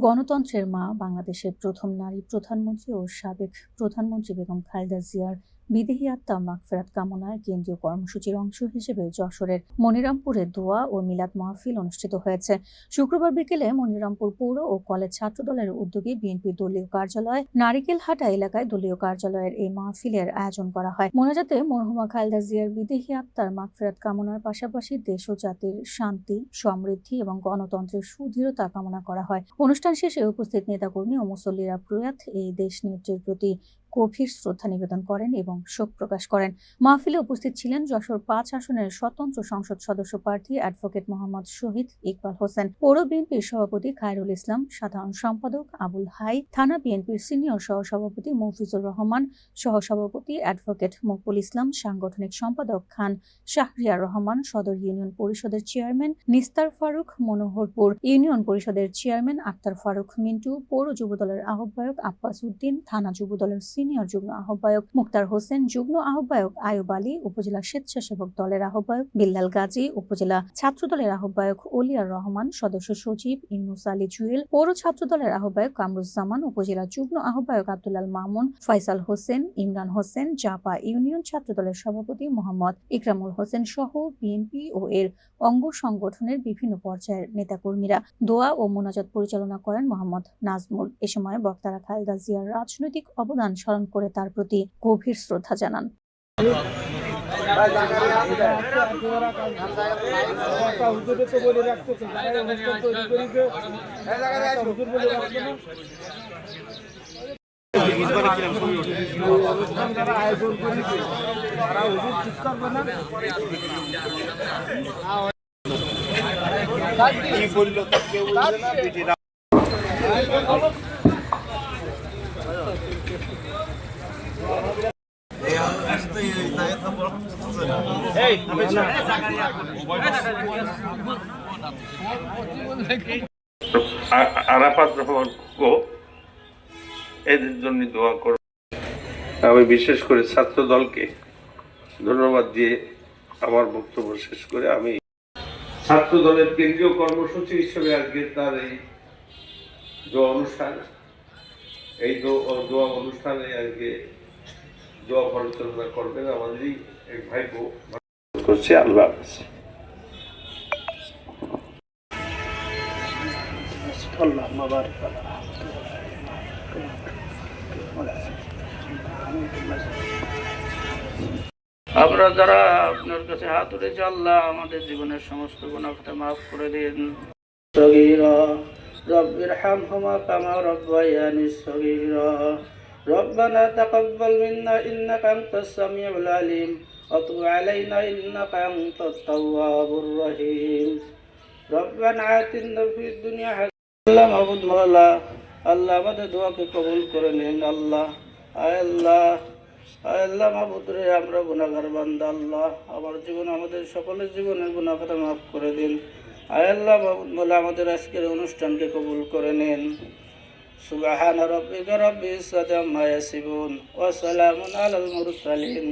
গণতন্ত্রের মা বাংলাদেশের প্রথম নারী প্রধানমন্ত্রী ও সাবেক প্রধানমন্ত্রী বেগম খালেদা জিয়ার বিদেহী আত্মা মাগফিরাত কামনায় কেন্দ্রীয় কর্মসূচির অংশ হিসেবে যশোরের মনিরামপুরে দোয়া ও মিলাদ মাহফিল অনুষ্ঠিত হয়েছে। শুক্রবার বিকেলে মনিরামপুর পৌর ও কলেজ ছাত্রদলের উদ্যোগে বিএনপির দলীয় কার্যালয় নারিকেলহাটা এলাকায় দলীয় কার্যালয়ের এই মাহফিলের আয়োজন করা হয়। মোনাজাতে মরহুমা খালেদা জিয়ার বিদেহী আত্মার মাগফিরাত কামনার পাশাপাশি দেশ ও জাতির শান্তি, সমৃদ্ধি এবং গণতন্ত্রের সুদৃঢ়তা কামনা করা হয়। অনুষ্ঠান শেষে উপস্থিত নেতাকর্মী ও মুসল্লিরা প্রয়াত এই দেশ নেত্রীর প্রতি গভীর শ্রদ্ধা নিবেদন করেন এবং শোক প্রকাশ করেন। মাহফিলে উপস্থিত ছিলেন যশোর ৫ আসনের স্বতন্ত্র সংসদ সদস্য প্রার্থী অ্যাডভোকেট মোহাম্মদ শহীদ ইকবাল হোসেন, পৌর বিএনপির সভাপতি খায়রুল ইসলাম, সাধারণ সম্পাদক আবুল হাই, থানা বিএনপির সিনিয়র সহসভাপতি মফিজুর রহমান, সহসভাপতি অ্যাডভোকেট মকবুল ইসলাম, সাংগঠনিক সম্পাদক খান শাহরিয়ার রহমান, সদর ইউনিয়ন পরিষদের চেয়ারম্যান নিস্তার ফারুক, মনোহরপুর ইউনিয়ন পরিষদের চেয়ারম্যান আক্তার ফারুক মিন্টু, পৌর যুবদলের আহ্বায়ক আব্বাস উদ্দিন, থানা যুবদলের সিনিয়র যুগ্ম আহ্বায়ক মুক্তার হোসেন, যুগ্ম আহ্বায়ক আয়ুব আলী, উপজেলা স্বেচ্ছাসেবক দলের আহ্বায়ক বিল্লাল গাজী, উপজেলা ছাত্রদলের আহ্বায়ক ওলিয়ার রহমান, সদস্য সচিব ইউনুস আলী জুয়েল, পৌর ছাত্রদলের আহ্বায়ক কামরুজ্জামান, উপজেলা যুগ্ম আহ্বায়ক আব্দুল্লাল মামুন, ফয়সাল হোসেন, ইমরান হোসেন, জাপা ইউনিয়ন ছাত্রদলের সভাপতি মোহাম্মদ ইকরামুল হোসেন সহ বিএনপি ও এর অঙ্গ সংগঠনের বিভিন্ন পর্যায়ের নেতাকর্মীরা। দোয়া ও মোনাজাত পরিচালনা করেন মোহাম্মদ নাজমুল। এ সময় বক্তারা খালেদা জিয়ার রাজনৈতিক অবদান স্মরণ করে তার প্রতি গভীর শ্রদ্ধা জানান। আরাফাত রহমান এদের জন্য দোয়া করব। আমি বিশেষ করে ছাত্র দলকে ধন্যবাদ দিয়ে আমার বক্তব্য শেষ করে আমি ছাত্র দলের কেন্দ্রীয় কর্মসূচি হিসেবে আজকে তার এই দোয়া অনুষ্ঠান, এই দোয়া অনুষ্ঠানে আজকে দোয়া পরিচালনা করবেন আমাদেরই এক ভাইপো করছে। আল্লাহ হাফেজ। আমরা যারা আপনার কাছে হাত উঠেছি, আল্লাহ আমাদের জীবনের সমস্ত গুনাহকে মাফ করে দিন। সগীরা রব্বির হামহুমা কামা রব্বায়ানি সগীরা রব্বানা তাকাব্বাল মিন্না ইন্নাকা আনতাস সামিউল আলিম ওয়া তুব আলাইনা ইন্নাকা আনতাত তাওয়াবুর রহিম। রব্বানা আতিনা ফিদ দুনিয়া হাসানাতান। আল্লাহ মাবুদ মাওলা, আল্লাহ আমাদের দোয়াকে কবুল করে নিন। আল্লাহ আল্লাহ মাবুদ রে, আমরা গুনাহগার বান্দা। আল্লাহ আমার জীবন, আমাদের সকলের জীবনের গুনাহকে মাফ করে দিন। আল্লাহ মাবুদ মাওলা, আমাদের আজকের অনুষ্ঠানকে কবুল করে নিন। সুবহান রাব্বিকা রাব্বিল ইজ্জাতি আম্মা ইয়াসিফুন ওয়া সালামুন আলাল মুরসালিন